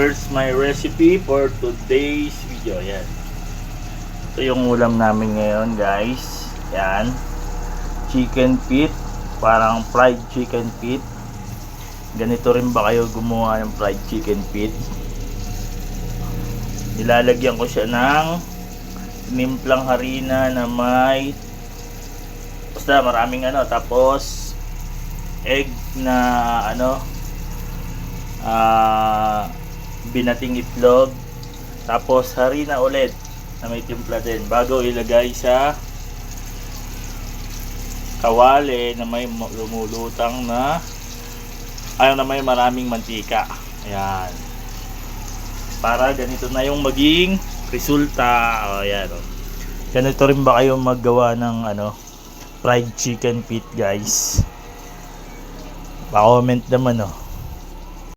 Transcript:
here's my recipe for today's video. Yan. Ito yung ulam namin ngayon, guys. Yan. Chicken feet. Parang fried chicken feet. Ganito rin ba kayo gumawa ng fried chicken feet? Nilalagyan ko siya ng nimplang harina na may basta maraming tapos egg na binating itlog, tapos harina ulit na may timpla din bago ilagay sa kawali na may lumulutang na may maraming mantika. Ayan, para ganito na yung maging resulta. Ayan, ganito rin ba kayo maggawa ng fried chicken feet, guys? Pa-comment naman